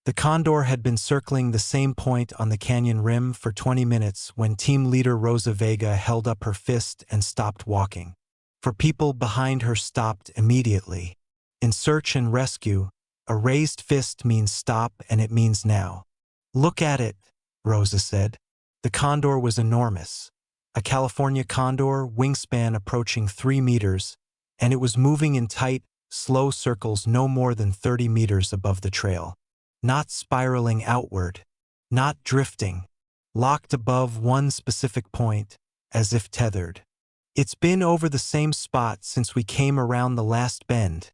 The Condor had been circling the same point on the canyon rim for 20 minutes when team leader Rosa Vega held up her fist and stopped walking. For people behind her stopped immediately. In search and rescue, a raised fist means stop and it means now. Look at it, Rosa said. The Condor was enormous. A California condor, wingspan approaching 3 meters, and it was moving in tight, slow circles no more than 30 meters above the trail. Not spiraling outward, not drifting, locked above one specific point, as if tethered. It's been over the same spot since we came around the last bend,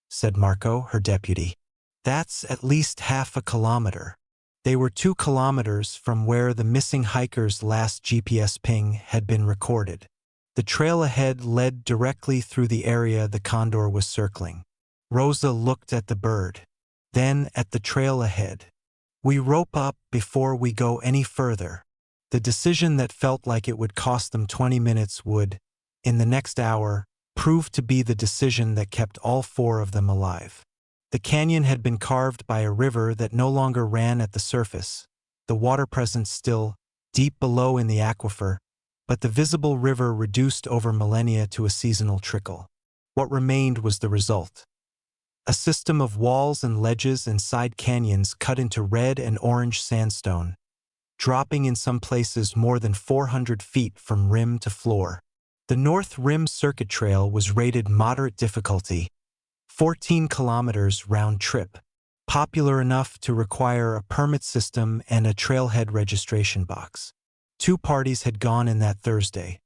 said Marco, her deputy. That's at least half a kilometer. They were 2 kilometers from where the missing hiker's last GPS ping had been recorded. The trail ahead led directly through the area the Condor was circling. Rosa looked at the bird, then at the trail ahead. We rope up before we go any further. The decision that felt like it would cost them 20 minutes would, in the next hour, prove to be the decision that kept all 4 of them alive. The canyon had been carved by a river that no longer ran at the surface, the water presence still, deep below in the aquifer, but the visible river reduced over millennia to a seasonal trickle. What remained was the result. A system of walls and ledges and side canyons cut into red and orange sandstone, dropping in some places more than 400 feet from rim to floor. The North Rim Circuit Trail was rated moderate difficulty, 14 kilometers round trip, popular enough to require a permit system and a trailhead registration box. 2 parties had gone in that Thursday.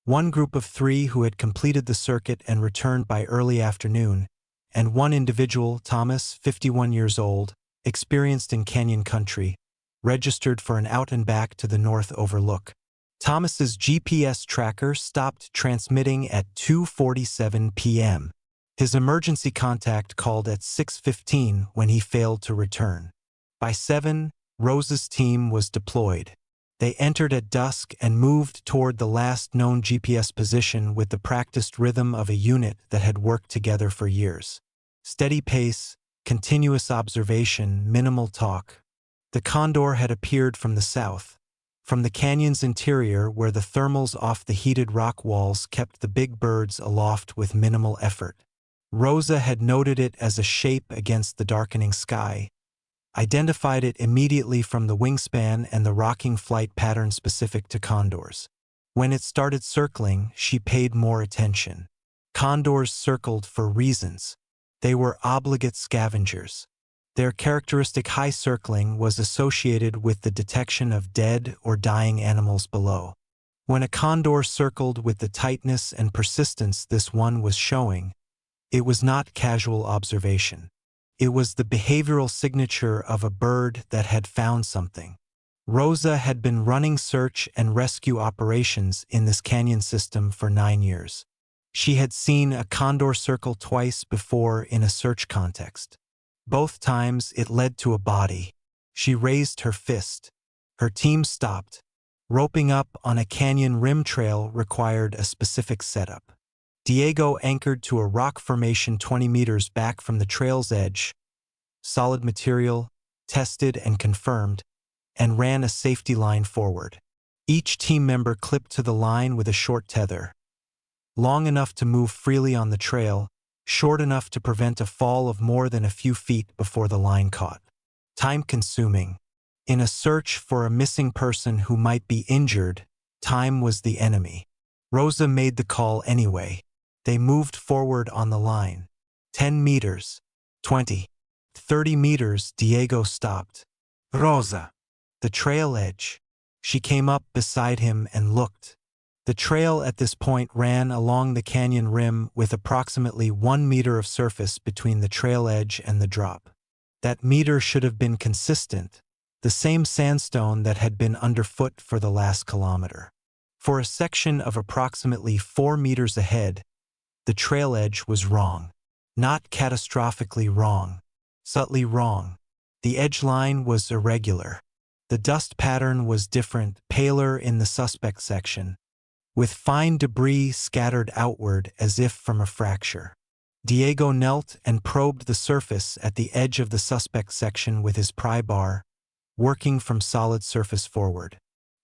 One group of 3 who had completed the circuit and returned by early afternoon, and one individual, Thomas, 51 years old, experienced in canyon country, registered for an out and back to the north overlook. Thomas's GPS tracker stopped transmitting at 2:47 p.m. His emergency contact called at 6:15 when he failed to return. By 7, Rosa's team was deployed. They entered at dusk and moved toward the last known GPS position with the practiced rhythm of a unit that had worked together for years. Steady pace, continuous observation, minimal talk. The Condor had appeared from the south, from the canyon's interior where the thermals off the heated rock walls kept the big birds aloft with minimal effort. Rosa had noted it as a shape against the darkening sky, identified it immediately from the wingspan and the rocking flight pattern specific to condors. When it started circling, she paid more attention. Condors circled for reasons. They were obligate scavengers. Their characteristic high circling was associated with the detection of dead or dying animals below. When a condor circled with the tightness and persistence this one was showing, it was not casual observation. It was the behavioral signature of a bird that had found something. Rosa had been running search and rescue operations in this canyon system for 9 years. She had seen a condor circle twice before in a search context. Both times it led to a body. She raised her fist. Her team stopped. Roping up on a canyon rim trail required a specific setup. Diego anchored to a rock formation 20 meters back from the trail's edge, solid material, tested and confirmed, and ran a safety line forward. Each team member clipped to the line with a short tether, long enough to move freely on the trail, short enough to prevent a fall of more than a few feet before the line caught. Time-consuming. In a search for a missing person who might be injured, time was the enemy. Rosa made the call anyway. They moved forward on the line. 10 meters, 20, 30 meters. Diego stopped. Rosa. The trail edge. She came up beside him and looked. The trail at this point ran along the canyon rim with approximately 1 meter of surface between the trail edge and the drop. That meter should have been consistent, the same sandstone that had been underfoot for the last kilometer. For a section of approximately 4 meters ahead, the trail edge was wrong. Not catastrophically wrong, subtly wrong. The edge line was irregular. The dust pattern was different, paler in the suspect section, with fine debris scattered outward as if from a fracture. Diego knelt and probed the surface at the edge of the suspect section with his pry bar, working from solid surface forward.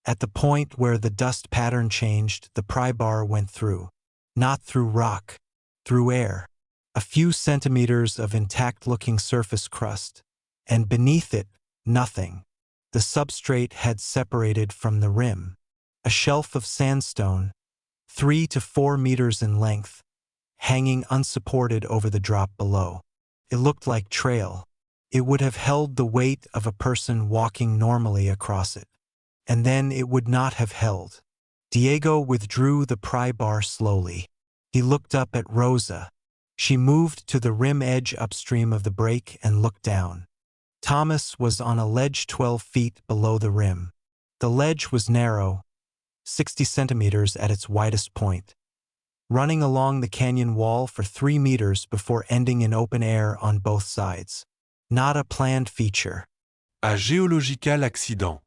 At the point where the dust pattern changed, the pry bar went through. Not through rock, through air. A few centimeters of intact-looking surface crust, and beneath it, nothing. The substrate had separated from the rim. A shelf of sandstone, 3 to 4 meters in length, hanging unsupported over the drop below. It looked like trail. It would have held the weight of a person walking normally across it. And then it would not have held. Diego withdrew the pry bar slowly. He looked up at Rosa. She moved to the rim edge upstream of the break and looked down. Thomas was on a ledge 12 feet below the rim. The ledge was narrow, 60 centimeters at its widest point, running along the canyon wall for 3 meters before ending in open air on both sides. Not a planned feature. Un géological accident.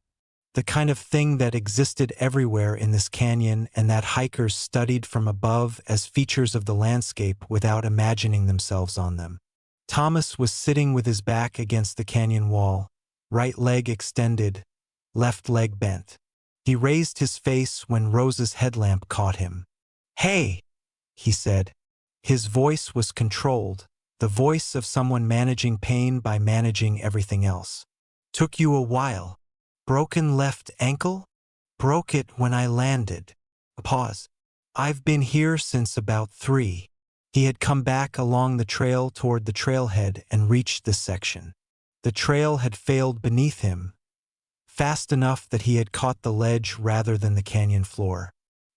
The kind of thing that existed everywhere in this canyon and that hikers studied from above as features of the landscape without imagining themselves on them. Thomas was sitting with his back against the canyon wall, right leg extended, left leg bent. He raised his face when Rosa's headlamp caught him. "Hey," he said. His voice was controlled, the voice of someone managing pain by managing everything else. "Took you a while. Broken left ankle? Broke it when I landed." A pause. "I've been here since about 3. He had come back along the trail toward the trailhead and reached this section. The trail had failed beneath him, fast enough that he had caught the ledge rather than the canyon floor.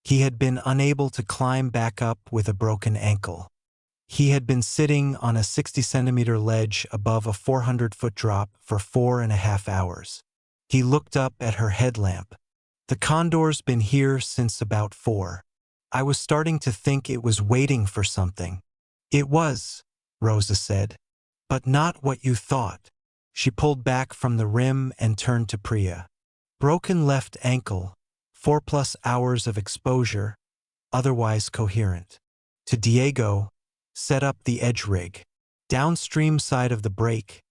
He had been unable to climb back up with a broken ankle. He had been sitting on a 60-centimeter ledge above a 400-foot drop for 4.5 hours. He looked up at her headlamp. "The Condor's been here since about 4. I was starting to think it was waiting for something." "It was," Rosa said. "But not what you thought." She pulled back from the rim and turned to Priya. "Broken left ankle, 4+ hours of exposure, otherwise coherent." To Diego, "Set up the edge rig. Downstream side of the break,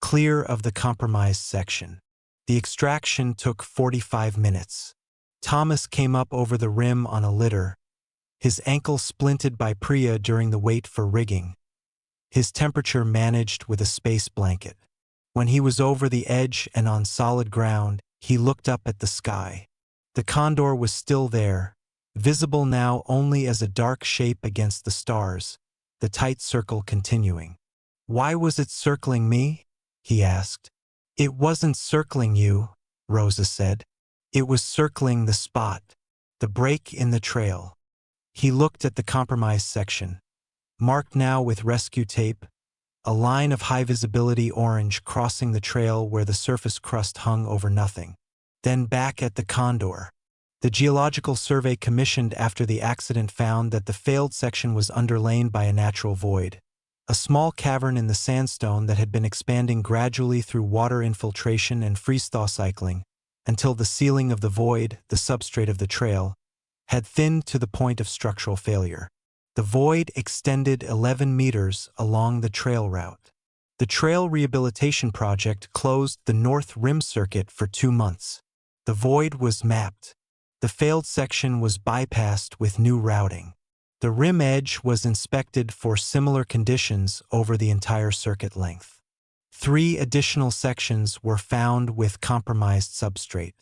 clear of the compromised section." The extraction took 45 minutes. Thomas came up over the rim on a litter, his ankle splinted by Priya during the wait for rigging, his temperature managed with a space blanket. When he was over the edge and on solid ground, he looked up at the sky. The Condor was still there, visible now only as a dark shape against the stars, the tight circle continuing. "Why was it circling me?" he asked. "It wasn't circling you," Rosa said. "It was circling the spot, the break in the trail." He looked at the compromised section, marked now with rescue tape, a line of high-visibility orange crossing the trail where the surface crust hung over nothing. Then back at the Condor. The Geological Survey commissioned after the accident found that the failed section was underlain by a natural void, a small cavern in the sandstone that had been expanding gradually through water infiltration and freeze-thaw cycling, until the sealing of the void, the substrate of the trail, had thinned to the point of structural failure. The void extended 11 meters along the trail route. The Trail Rehabilitation Project closed the North Rim Circuit for 2 months. The void was mapped. The failed section was bypassed with new routing. The rim edge was inspected for similar conditions over the entire circuit length. 3 additional sections were found with compromised substrate.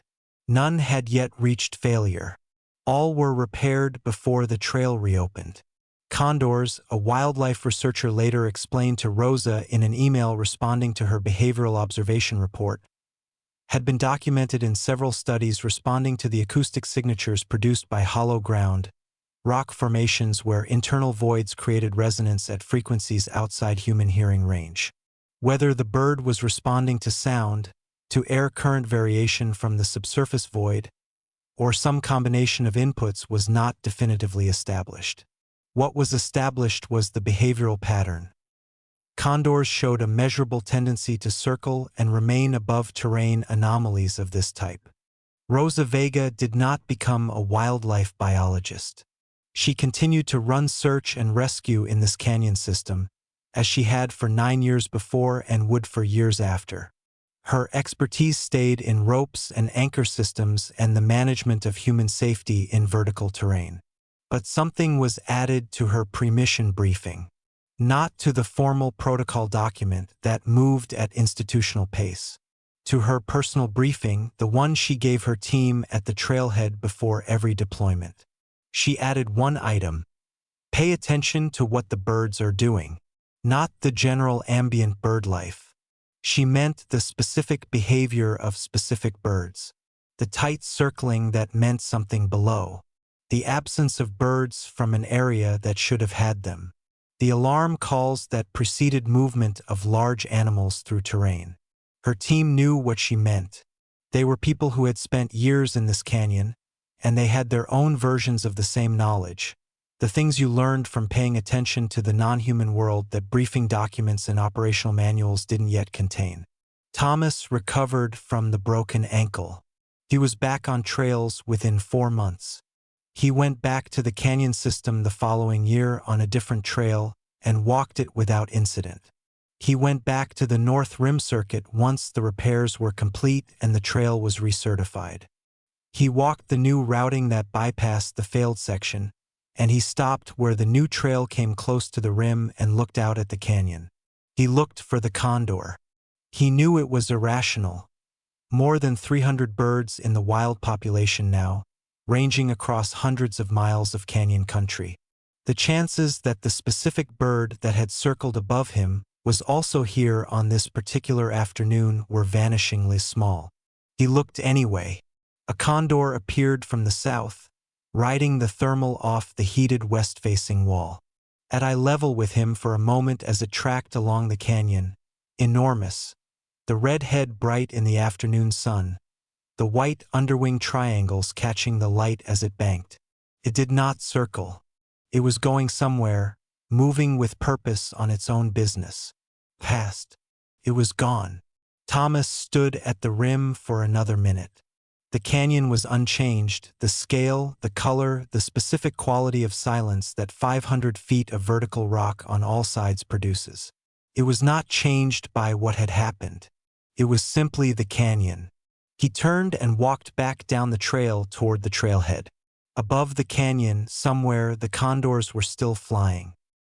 None had yet reached failure. All were repaired before the trail reopened. Condors, a wildlife researcher later explained to Rosa in an email responding to her behavioral observation report, had been documented in several studies responding to the acoustic signatures produced by hollow ground, rock formations where internal voids created resonance at frequencies outside human hearing range. Whether the bird was responding to sound, to air current variation from the subsurface void, or some combination of inputs was not definitively established. What was established was the behavioral pattern. Condors showed a measurable tendency to circle and remain above terrain anomalies of this type. Rosa Vega did not become a wildlife biologist. She continued to run search and rescue in this canyon system, as she had for 9 years before and would for years after. Her expertise stayed in ropes and anchor systems and the management of human safety in vertical terrain. But something was added to her pre-mission briefing. Not to the formal protocol document that moved at institutional pace. To her personal briefing, the one she gave her team at the trailhead before every deployment. She added one item: pay attention to what the birds are doing, not the general ambient bird life. She meant the specific behavior of specific birds, the tight circling that meant something below, the absence of birds from an area that should have had them, the alarm calls that preceded movement of large animals through terrain. Her team knew what she meant. They were people who had spent years in this canyon, and they had their own versions of the same knowledge, the things you learned from paying attention to the non-human world that briefing documents and operational manuals didn't yet contain. Thomas recovered from the broken ankle. He was back on trails within 4 months. He went back to the canyon system the following year on a different trail and walked it without incident. He went back to the North Rim circuit once the repairs were complete and the trail was recertified. He walked the new routing that bypassed the failed section, and he stopped where the new trail came close to the rim and looked out at the canyon. He looked for the condor. He knew it was irrational. More than 300 birds in the wild population now, ranging across hundreds of miles of canyon country. The chances that the specific bird that had circled above him was also here on this particular afternoon were vanishingly small. He looked anyway. A condor appeared from the south, riding the thermal off the heated west-facing wall. At eye level with him for a moment as it tracked along the canyon, enormous, the red head bright in the afternoon sun, the white underwing triangles catching the light as it banked. It did not circle. It was going somewhere, moving with purpose on its own business. Past. It was gone. Thomas stood at the rim for another minute. The canyon was unchanged, the scale, the color, the specific quality of silence that 500 feet of vertical rock on all sides produces. It was not changed by what had happened. It was simply the canyon. He turned and walked back down the trail toward the trailhead. Above the canyon, somewhere, the condors were still flying.